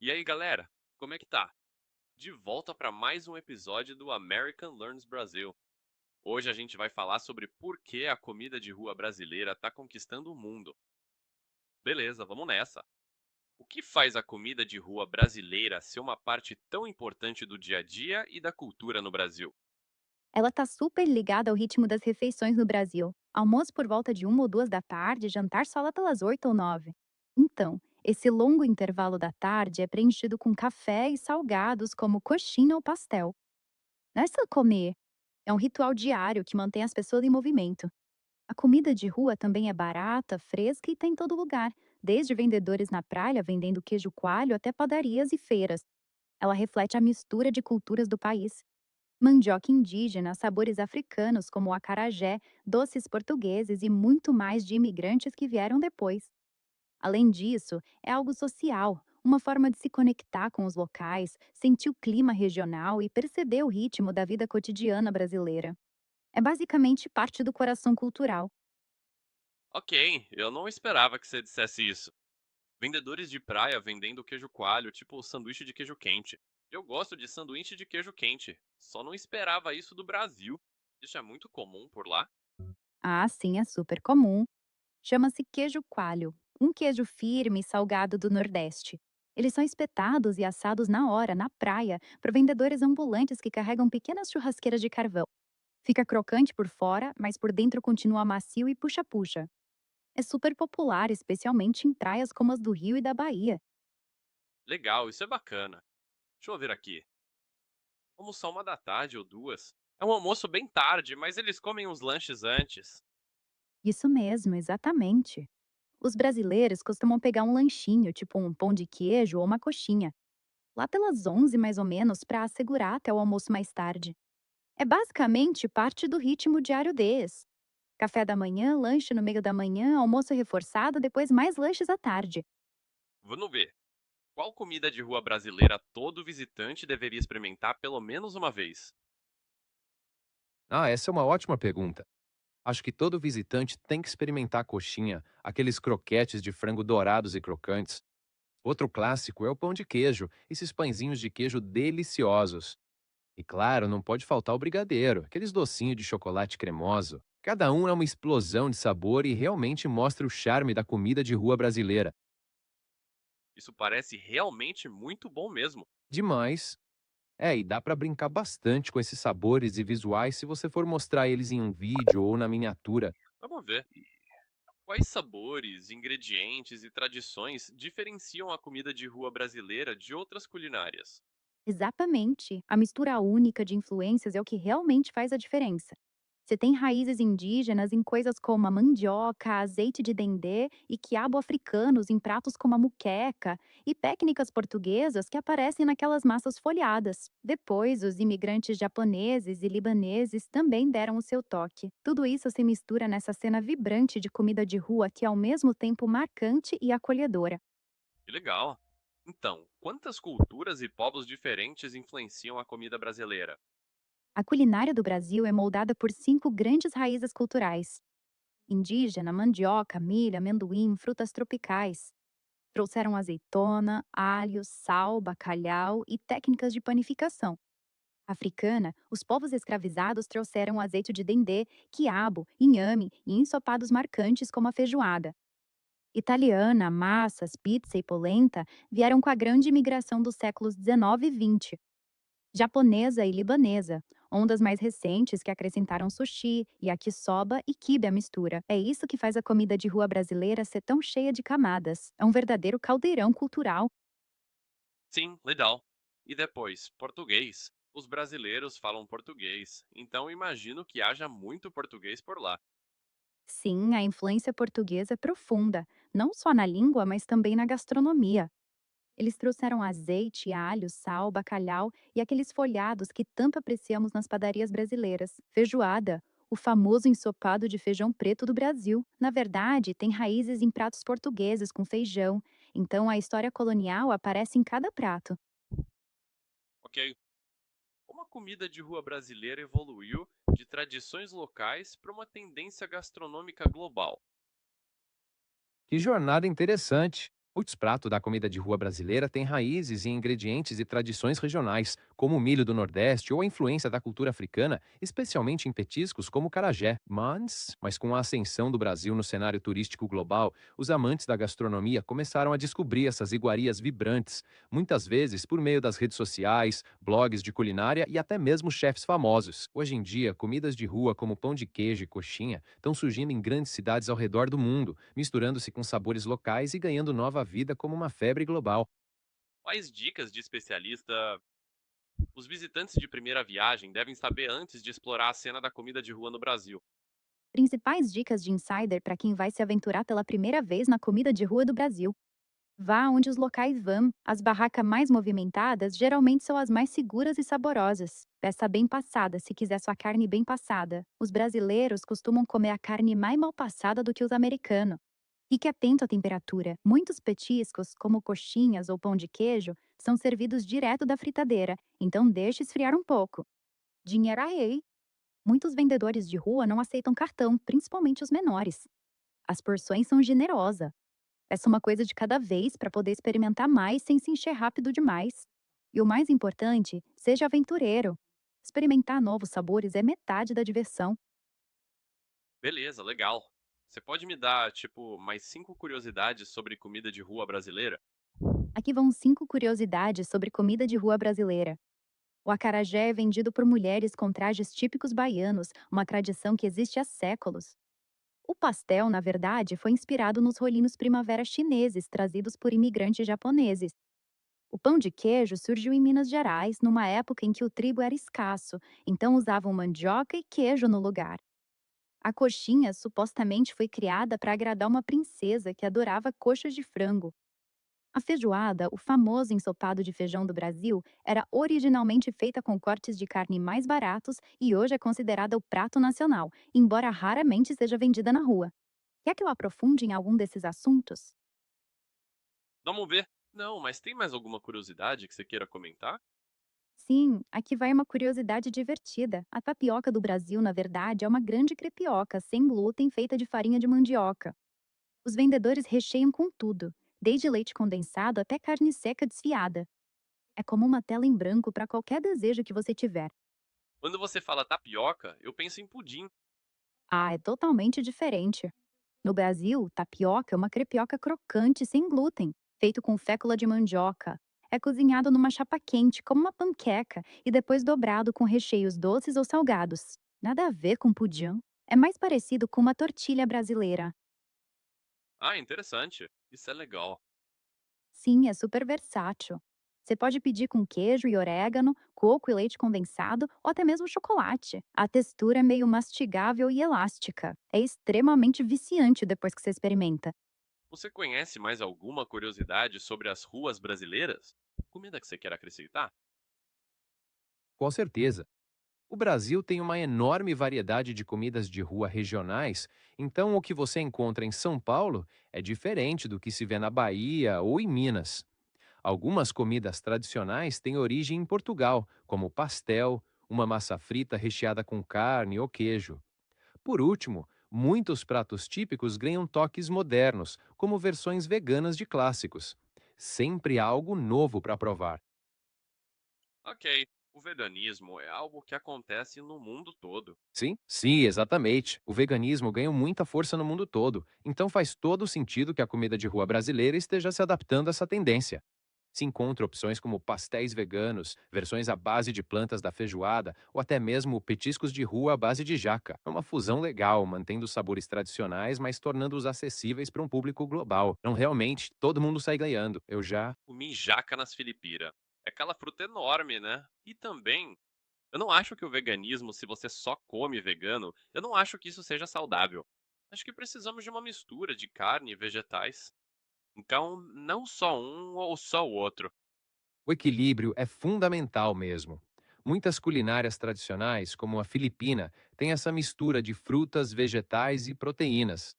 E aí, galera? Como é que tá? De volta para mais um episódio do American Learns Brasil. Hoje a gente vai falar sobre por que a comida de rua brasileira tá conquistando o mundo. Beleza, vamos nessa. O que faz a comida de rua brasileira ser uma parte tão importante do dia a dia e da cultura no Brasil? Ela está super ligada ao ritmo das refeições no Brasil. Almoço por volta de 1 ou 2 da tarde, jantar só lá pelas 8 ou 9. Então, esse longo intervalo da tarde é preenchido com café e salgados como coxinha ou pastel. Nessa comer é um ritual diário que mantém as pessoas em movimento. A comida de rua também é barata, fresca e tem em todo lugar, desde vendedores na praia vendendo queijo coalho até padarias e feiras. Ela reflete a mistura de culturas do país. Mandioca indígena, sabores africanos como o acarajé, doces portugueses e muito mais de imigrantes que vieram depois. Além disso, é algo social, uma forma de se conectar com os locais, sentir o clima regional e perceber o ritmo da vida cotidiana brasileira. É basicamente parte do coração cultural. Ok, eu não esperava que você dissesse isso. Vendedores de praia vendendo queijo coalho, tipo sanduíche de queijo quente. Eu gosto de sanduíche de queijo quente, só não esperava isso do Brasil. Isso é muito comum por lá? Ah, sim, é super comum. Chama-se queijo coalho, um queijo firme e salgado do Nordeste. Eles são espetados e assados na hora, na praia, por vendedores ambulantes que carregam pequenas churrasqueiras de carvão. Fica crocante por fora, mas por dentro continua macio e puxa-puxa. É super popular, especialmente em praias como as do Rio e da Bahia. Legal, isso é bacana. Deixa eu ver aqui. Almoçar 1 da tarde ou 2. É um almoço bem tarde, mas eles comem os lanches antes. Isso mesmo, exatamente. Os brasileiros costumam pegar um lanchinho, tipo um pão de queijo ou uma coxinha, lá pelas 11 mais ou menos, para assegurar até o almoço mais tarde. É basicamente parte do ritmo diário deles. Café da manhã, lanche no meio da manhã, almoço reforçado, depois mais lanches à tarde. Vamos ver. Qual comida de rua brasileira todo visitante deveria experimentar pelo menos uma vez? Ah, essa é uma ótima pergunta. Acho que todo visitante tem que experimentar a coxinha, aqueles croquetes de frango dourados e crocantes. Outro clássico é o pão de queijo, esses pãezinhos de queijo deliciosos. E claro, não pode faltar o brigadeiro, aqueles docinhos de chocolate cremoso. Cada um é uma explosão de sabor e realmente mostra o charme da comida de rua brasileira. Isso parece realmente muito bom mesmo. Demais. É, e dá pra brincar bastante com esses sabores e visuais se você for mostrar eles em um vídeo ou na miniatura. Vamos ver. Quais sabores, ingredientes e tradições diferenciam a comida de rua brasileira de outras culinárias? Exatamente. A mistura única de influências é o que realmente faz a diferença. Você tem raízes indígenas em coisas como a mandioca, azeite de dendê e quiabo africanos em pratos como a muqueca, e técnicas portuguesas que aparecem naquelas massas folhadas. Depois, os imigrantes japoneses e libaneses também deram o seu toque. Tudo isso se mistura nessa cena vibrante de comida de rua que é ao mesmo tempo marcante e acolhedora. Que legal. Então, quantas culturas e povos diferentes influenciam a comida brasileira? A culinária do Brasil é moldada por 5 grandes raízes culturais: indígena, mandioca, milho, amendoim, frutas tropicais. Trouxeram azeitona, alho, sal, bacalhau e técnicas de panificação. Africana, os povos escravizados trouxeram azeite de dendê, quiabo, inhame e ensopados marcantes como a feijoada. Italiana, massas, pizza e polenta vieram com a grande imigração dos séculos 19 e 20. Japonesa e libanesa, ondas mais recentes que acrescentaram sushi, yakisoba e quibe à mistura. É isso que faz a comida de rua brasileira ser tão cheia de camadas. É um verdadeiro caldeirão cultural. Sim, legal. E depois, português. Os brasileiros falam português, então imagino que haja muito português por lá. Sim, a influência portuguesa é profunda, não só na língua, mas também na gastronomia. Eles trouxeram azeite, alho, sal, bacalhau e aqueles folhados que tanto apreciamos nas padarias brasileiras. Feijoada, o famoso ensopado de feijão preto do Brasil. Na verdade, tem raízes em pratos portugueses com feijão, então a história colonial aparece em cada prato. Ok? Como a comida de rua brasileira evoluiu de tradições locais para uma tendência gastronômica global? Que jornada interessante! Muitos pratos da comida de rua brasileira têm raízes em ingredientes e tradições regionais, como o milho do Nordeste ou a influência da cultura africana, especialmente em petiscos como o carajé. Mas com a ascensão do Brasil no cenário turístico global, os amantes da gastronomia começaram a descobrir essas iguarias vibrantes, muitas vezes por meio das redes sociais, blogs de culinária e até mesmo chefes famosos. Hoje em dia, comidas de rua como pão de queijo e coxinha estão surgindo em grandes cidades ao redor do mundo, misturando-se com sabores locais e ganhando nova vida como uma febre global. Quais dicas de especialista os visitantes de primeira viagem devem saber antes de explorar a cena da comida de rua no Brasil? Principais dicas de insider para quem vai se aventurar pela primeira vez na comida de rua do Brasil. Vá onde os locais vão. As barracas mais movimentadas geralmente são as mais seguras e saborosas. Peça bem passada se quiser sua carne bem passada. Os brasileiros costumam comer a carne mais mal passada do que os americanos. Fique atento à temperatura. Muitos petiscos, como coxinhas ou pão de queijo, são servidos direto da fritadeira, então deixe esfriar um pouco. Dinheiro aí. Muitos vendedores de rua não aceitam cartão, principalmente os menores. As porções são generosas. Peça uma coisa de cada vez para poder experimentar mais sem se encher rápido demais. E o mais importante, seja aventureiro. Experimentar novos sabores é metade da diversão. Beleza, legal. Você pode me dar, tipo, mais 5 curiosidades sobre comida de rua brasileira? Aqui vão 5 curiosidades sobre comida de rua brasileira. O acarajé é vendido por mulheres com trajes típicos baianos, uma tradição que existe há séculos. O pastel, na verdade, foi inspirado nos rolinhos primavera chineses trazidos por imigrantes japoneses. O pão de queijo surgiu em Minas Gerais, numa época em que o trigo era escasso, então usavam mandioca e queijo no lugar. A coxinha supostamente foi criada para agradar uma princesa que adorava coxas de frango. A feijoada, o famoso ensopado de feijão do Brasil, era originalmente feita com cortes de carne mais baratos e hoje é considerada o prato nacional, embora raramente seja vendida na rua. Quer que eu aprofunde em algum desses assuntos? Vamos ver. Não, mas tem mais alguma curiosidade que você queira comentar? Sim, aqui vai uma curiosidade divertida. A tapioca do Brasil, na verdade, é uma grande crepioca sem glúten feita de farinha de mandioca. Os vendedores recheiam com tudo, desde leite condensado até carne seca desfiada. É como uma tela em branco para qualquer desejo que você tiver. Quando você fala tapioca, eu penso em pudim. Ah, é totalmente diferente. No Brasil, tapioca é uma crepioca crocante sem glúten, feito com fécula de mandioca. É cozinhado numa chapa quente, como uma panqueca, e depois dobrado com recheios doces ou salgados. Nada a ver com pudim. É mais parecido com uma tortilha brasileira. Ah, interessante. Isso é legal. Sim, é super versátil. Você pode pedir com queijo e orégano, coco e leite condensado ou até mesmo chocolate. A textura é meio mastigável e elástica. É extremamente viciante depois que você experimenta. Você conhece mais alguma curiosidade sobre as ruas brasileiras? Comida que você quer acrescentar? Com certeza. O Brasil tem uma enorme variedade de comidas de rua regionais, então o que você encontra em São Paulo é diferente do que se vê na Bahia ou em Minas. Algumas comidas tradicionais têm origem em Portugal, como o pastel, uma massa frita recheada com carne ou queijo. Por último, muitos pratos típicos ganham toques modernos, como versões veganas de clássicos. Sempre há algo novo para provar. Ok. O veganismo é algo que acontece no mundo todo. Sim? Sim, exatamente. O veganismo ganhou muita força no mundo todo, então faz todo sentido que a comida de rua brasileira esteja se adaptando a essa tendência. Se encontra opções como pastéis veganos, versões à base de plantas da feijoada ou até mesmo petiscos de rua à base de jaca. É uma fusão legal, mantendo os sabores tradicionais, mas tornando-os acessíveis para um público global. Então, realmente, todo mundo sai ganhando. Eu já. O minjaca nas Filipinas. É aquela fruta enorme, né? E também, eu não acho que o veganismo, se você só come vegano, eu não acho que isso seja saudável. Acho que precisamos de uma mistura de carne e vegetais. Então, não só um ou só o outro. O equilíbrio é fundamental mesmo. Muitas culinárias tradicionais, como a filipina, têm essa mistura de frutas, vegetais e proteínas.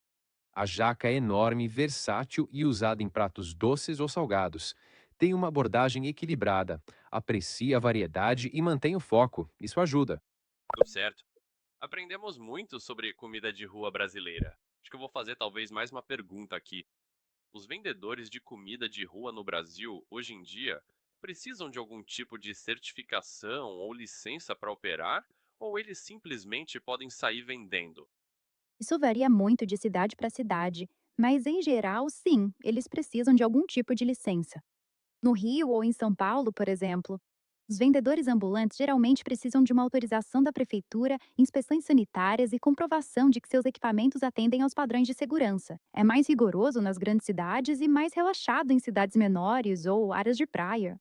A jaca é enorme, versátil e usada em pratos doces ou salgados. Tem uma abordagem equilibrada, aprecia a variedade e mantém o foco. Isso ajuda. Tudo certo. Aprendemos muito sobre comida de rua brasileira. Acho que eu vou fazer talvez mais uma pergunta aqui. Os vendedores de comida de rua no Brasil, hoje em dia, precisam de algum tipo de certificação ou licença para operar? Ou eles simplesmente podem sair vendendo? Isso varia muito de cidade para cidade, mas em geral, sim, eles precisam de algum tipo de licença. No Rio ou em São Paulo, por exemplo, os vendedores ambulantes geralmente precisam de uma autorização da prefeitura, inspeções sanitárias e comprovação de que seus equipamentos atendem aos padrões de segurança. É mais rigoroso nas grandes cidades e mais relaxado em cidades menores ou áreas de praia.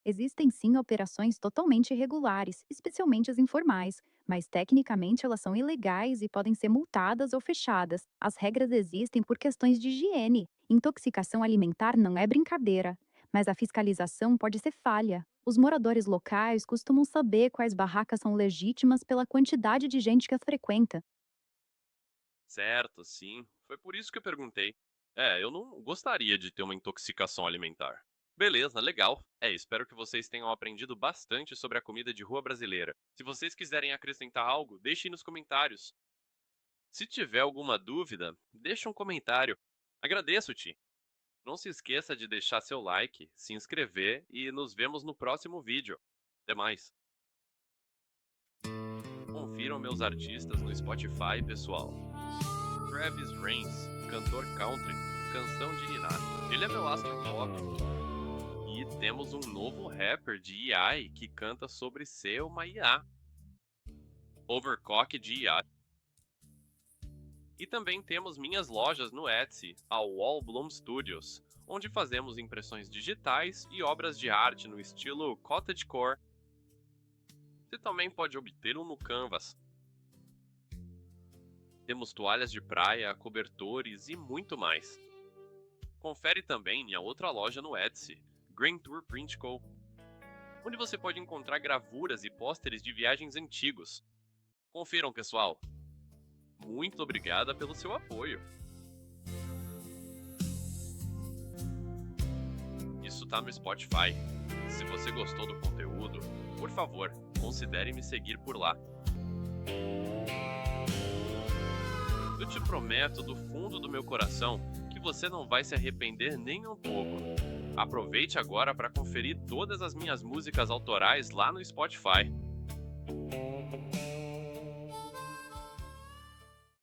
Existem sim operações totalmente irregulares, especialmente as informais, mas tecnicamente elas são ilegais e podem ser multadas ou fechadas. As regras existem por questões de higiene. Intoxicação alimentar não é brincadeira, mas a fiscalização pode ser falha. Os moradores locais costumam saber quais barracas são legítimas pela quantidade de gente que as frequenta. Certo, sim. Foi por isso que eu perguntei. Eu não gostaria de ter uma intoxicação alimentar. Beleza, legal. Espero que vocês tenham aprendido bastante sobre a comida de rua brasileira. Se vocês quiserem acrescentar algo, deixem nos comentários. Se tiver alguma dúvida, deixa um comentário. Agradeço-te. Não se esqueça de deixar seu like, se inscrever e nos vemos no próximo vídeo. Até mais. Confiram meus artistas no Spotify, pessoal. Travis Reigns, cantor country, canção de Niná. Ele é meu astro pop. E temos um novo rapper de AI que canta sobre ser uma IA. Overclock de IA. E também temos minhas lojas no Etsy, a Wall Bloom Studios, onde fazemos impressões digitais e obras de arte no estilo cottagecore. Você também pode obter um no Canvas. Temos toalhas de praia, cobertores e muito mais. Confere também minha outra loja no Etsy, Grand Tour Print Co., onde você pode encontrar gravuras e pôsteres de viagens antigos. Confiram, pessoal! Muito obrigada pelo seu apoio. Isso tá no Spotify. Se você gostou do conteúdo, por favor, considere me seguir por lá. Eu te prometo do fundo do meu coração que você não vai se arrepender nem um pouco. Aproveite agora para conferir todas as minhas músicas autorais lá no Spotify.